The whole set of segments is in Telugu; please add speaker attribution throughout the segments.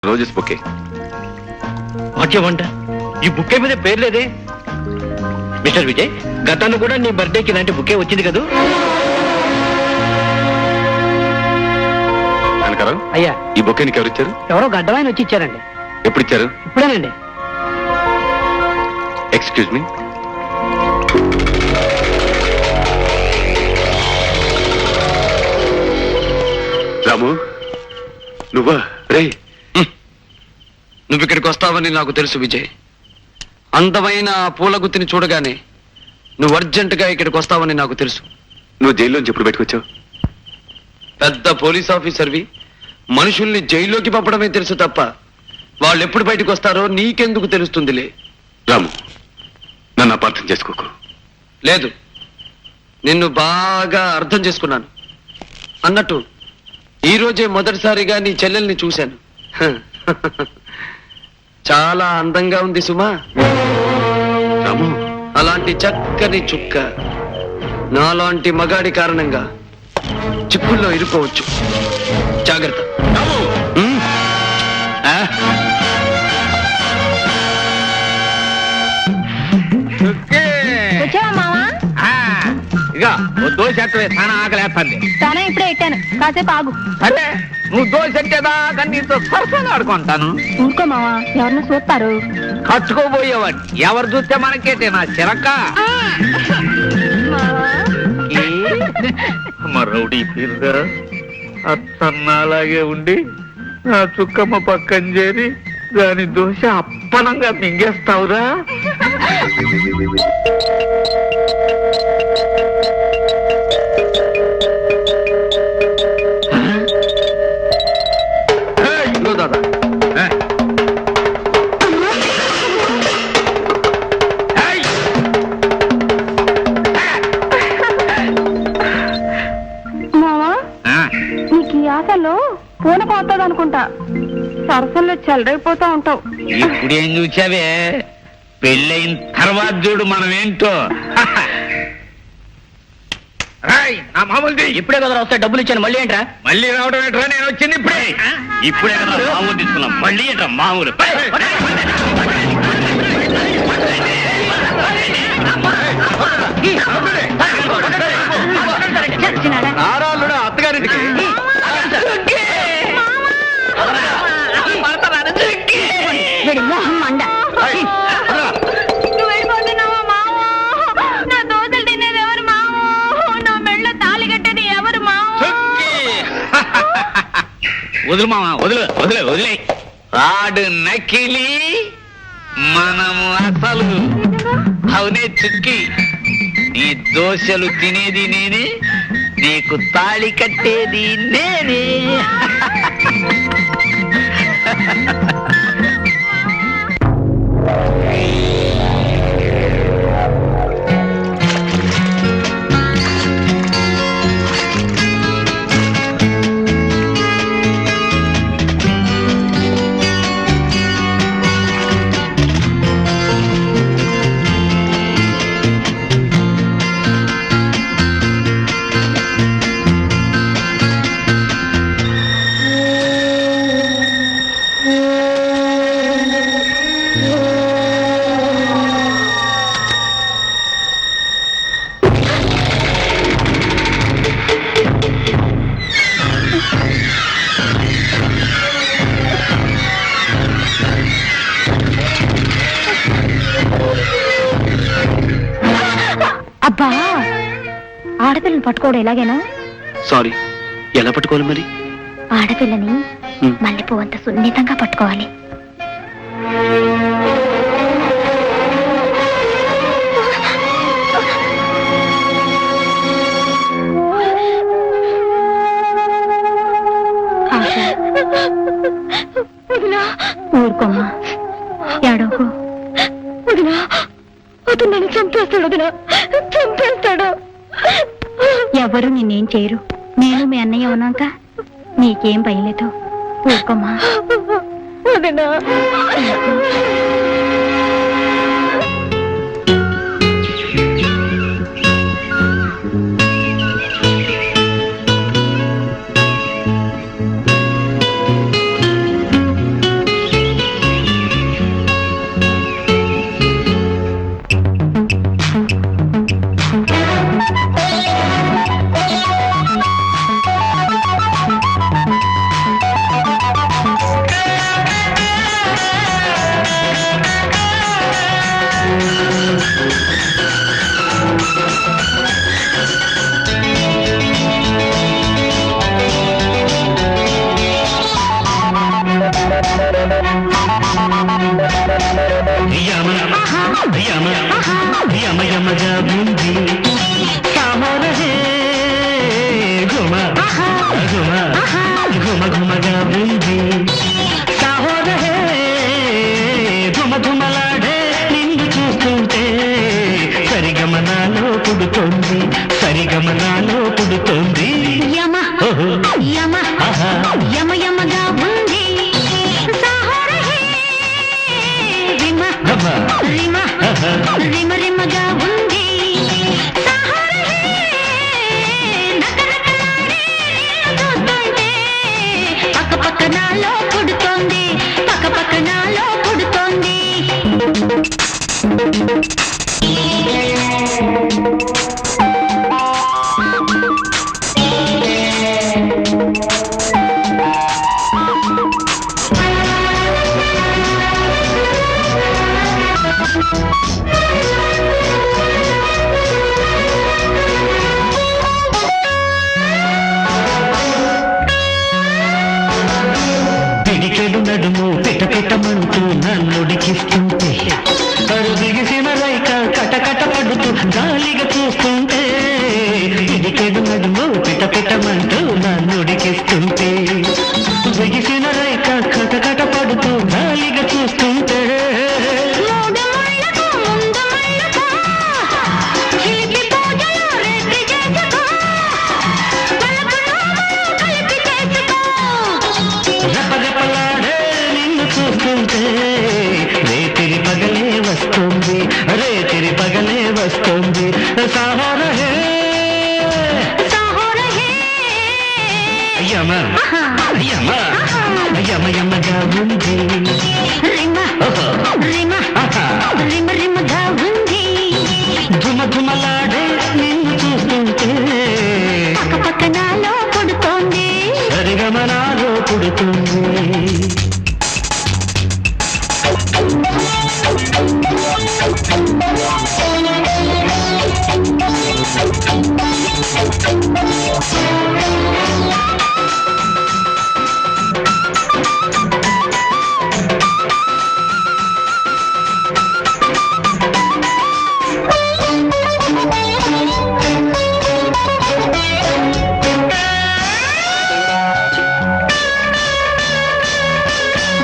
Speaker 1: Roses bouquet.
Speaker 2: వాక్యమంట ఈ బుకే మీద పేరు లేదే. మిస్టర్ విజయ్, గతంలో కూడా నీ బర్త్డేకి ఇలాంటి బుకే వచ్చింది కదూ?
Speaker 1: కనకారావు,
Speaker 2: అయ్యా,
Speaker 1: ఈ బుకే నీకు ఎవరు ఇచ్చారు?
Speaker 2: ఎవరో గడ్డవాయన వచ్చి ఇచ్చారండి.
Speaker 1: ఎప్పుడు ఇచ్చారు?
Speaker 2: ఇప్పుడేనండి.
Speaker 1: Excuse me. రాము, నువ్వా? రే,
Speaker 3: నువ్వు ఇక్కడికి వస్తావని నాకు తెలుసు విజయ్. అందమైన ఆ పూల గుత్తిని చూడగానే నువ్వు అర్జెంటుగా ఇక్కడికి వస్తావని నాకు తెలుసు.
Speaker 1: నువ్వు జైల్లోంచి ఎప్పుడు బయటకు
Speaker 3: పెద్ద పోలీస్ ఆఫీసర్వి, మనుషుల్ని జైల్లోకి పంపడమే తెలుసు తప్ప వాళ్ళు ఎప్పుడు బయటకు వస్తారో నీకెందుకు తెలుస్తుందిలే.
Speaker 1: రాము, నన్ను అపార్థం చేసుకోకు.
Speaker 3: లేదు, నిన్ను బాగా అర్థం చేసుకున్నాను. అన్నట్టు ఈ రోజే మొదటిసారిగా నీ చెల్లెల్ని చూశాను. చాలా అందంగా ఉంది సుమా.
Speaker 1: రాము,
Speaker 3: అలాంటి చక్కని చుక్క నాలాంటి మగాడి కారణంగా చిక్కుల్లో ఇరుకోవచ్చు. జాగ్రత్త.
Speaker 2: ఇక దోశ చాలా ఆకలేస్తుంది.
Speaker 4: చాలా ఇప్పుడే ఎట్టాను, కాసేపు ఆగు.
Speaker 2: సరే, నువ్వు దోశ ఎట్టేదాకా నీతో సరసంగా ఆడుకుంటాను.
Speaker 4: ఊరుకో మావా, ఎవరిని చూస్తారు.
Speaker 2: కచ్చుకోబోయేవాడు ఎవరు చూస్తే మనకేటే నా చిరక్క. రౌడీ పీరుగా అత్తన్నాలాగే ఉండి నా చుక్కమ్మ పక్కన చేరి దాని దోశ అప్పనంగా మింగేస్తావురా.
Speaker 3: దాదా,
Speaker 4: మావా, నీకు ఈ ఆశలో పూన పోతుంది అనుకుంటా. సరసంలో చెలరైపోతా ఉంటావు.
Speaker 2: ఇప్పుడేం చూసావే, పెళ్ళయిన తర్వాత చూడు మనం ఏంటో. నా మామూలుది ఇప్పుడే కదా వస్తే డబ్బులు ఇచ్చాను, మళ్ళీ ఏంట్రా? మళ్ళీ రావడం ఏంట్రా? నేను వచ్చింది ఇప్పుడే. ఇప్పుడే కదా మామూలు తీసుకున్నాం, మళ్ళీ ఏంట్రా మామూలు?
Speaker 3: నారాలుడు అత్తగారింటికి.
Speaker 4: మండ నువ్వు వెళ్ళిపోతున్నావా మావా? నా దోశలు తినేది ఎవరు మావా? నా మెళ్ళ తాళి కట్టేది ఎవరు మావా?
Speaker 2: వదులు మామా, వదులు వదిలే వదిలే. వాడు నకిలీ, మనము అసలు. అవునే చుక్కి, నీ దోశలు తినేది నేనే, నీకు తాళి కట్టేది నేనే.
Speaker 4: అబ్బా, ఆడపిల్లని పట్టుకోవడం ఎలాగైనా?
Speaker 3: సారీ, ఎలా పట్టుకోవాలి మరి?
Speaker 4: ఆడపిల్లని మల్లెపువ్వు అంత సున్నితంగా పట్టుకోవాలి. ఊరుకోమ్మా, ఏడోకు. వదినా, అతను నన్ను చంపేస్తాడు. వదినా, చంపేస్తాడు. ఎవరు నిన్నేం చేయరు. నేను మీ అన్నయ్య ఉన్నాక నీకేం భయలేదు. ఊరుకోమ్మా. వదినా,
Speaker 2: యమయమగా ఉంది సామరహే ఘుమ ఘుమ ఘుమ ఘుమగా ఉంది సామరహే ఘుమ ఘుమలాడే నిన్ను చూస్తుంటే సరిగమనాలో పుడుతోంది సరిగమనాలో పుడుతోంది
Speaker 4: యమ యమ యమ యమగా ఉంది సాహరహే రిమ రిమ రిమ రిమగా ఉంది సాహరహే నకనకలాడే నిన్ను చూస్తుంటే పక్క పక్క నాలో పుడుతోంది పక్క పక్క నాలో పుడుతోంది
Speaker 2: పిడికెడు నడుము పిట పిటమంటూ నన్నుడికిస్తుంటే అరుదిగిసిన రైక కటకట పడుతూ గాలిగా చూస్తుంటే పిడికెడు నడుము పిట పిటమంటూ నన్నుడికిస్తుంటే బిగిసిన రైక కటకట పడుతూ గాలిగా చూస్తుంటే
Speaker 4: మూడు ముళ్ళకు ముందు ముళ్ళకు చిలిపి పూజలు రెడ్డి చేసుకో పలుకులు కలిపి చేసుకో
Speaker 2: రెపరెపలాడే నిన్ను చూస్తుంటే రేతిరి పగలే వస్తుంది రేతిరి పగలే వస్తుంది సాహరహే
Speaker 4: సాహరహే
Speaker 2: యమ యమ యమ యమగా ఉంది
Speaker 4: రిమ రిమ రిమ రిమగా ఉంది
Speaker 2: ధుమ ధుమలాడే నిన్ను చూస్తుంటే
Speaker 4: పక్క పక్క నాలో పుడుతోంది
Speaker 2: సరిగమనాలో పుడుతుంది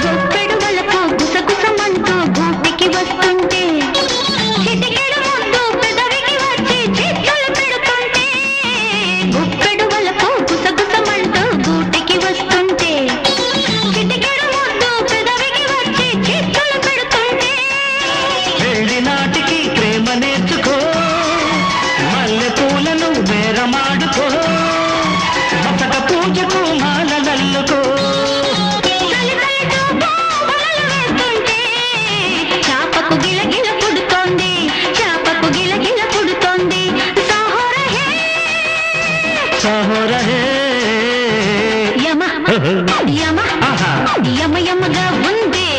Speaker 4: గొప్పెడు వలకు గుసగుసమంటూ గూటికి వస్తుంటే చిటికెడు ముద్దు పెదవికి వచ్చి చేతులు పెడుతుంటే గొప్పెడు వలకు గుసగుసమంటూ గూటికి వస్తుంటే చిటికెడు ముద్దు పెదవికి వచ్చి చేతులు పెడుతుంటే
Speaker 2: పెళ్లి నాటికి ప్రేమ నేర్చుకో మల్లె పూలను బేరమాడుకో బసట పూజకు మాలలల్లుకో
Speaker 4: చాపకు గిలగిల పుడుతోంది చాపకు గిలగిల పుడుతోంది సాహరహే
Speaker 2: సాహరహే
Speaker 4: యమ యమ యమ యమగా ఉంది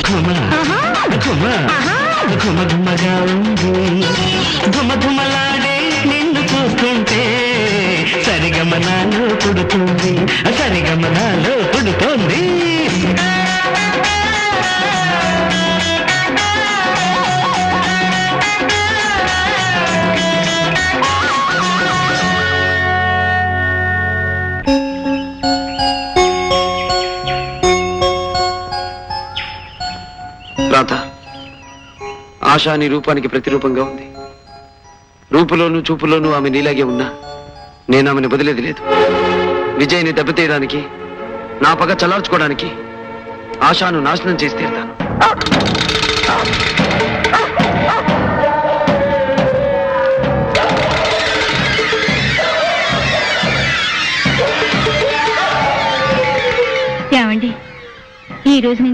Speaker 2: ఘుమ
Speaker 4: ఆహా
Speaker 2: ఘుమ
Speaker 4: ఆహా
Speaker 2: ఘుమ ఘుమగా ఉంది ఘుమ ఘుమలాడే నిన్ను చూస్తుంటే సరిగమనాలో పుడుతుంది సరిగమనాలో పుడుతోంది
Speaker 3: రాధ ఆశ నీ రూపానికి ప్రతిరూపంగా ఉంది రూపులోను చూపులోను ఆమె నీలాగే ఉన్నా నేను ఆమెను వదిలేది లేదు విజయ్ని దెబ్బతీయడానికి నా పగ చల్లార్చుకోవడానికి ఆశాను నాశనం చేసి తీరుతాను
Speaker 4: ఏమండి ఈ రోజు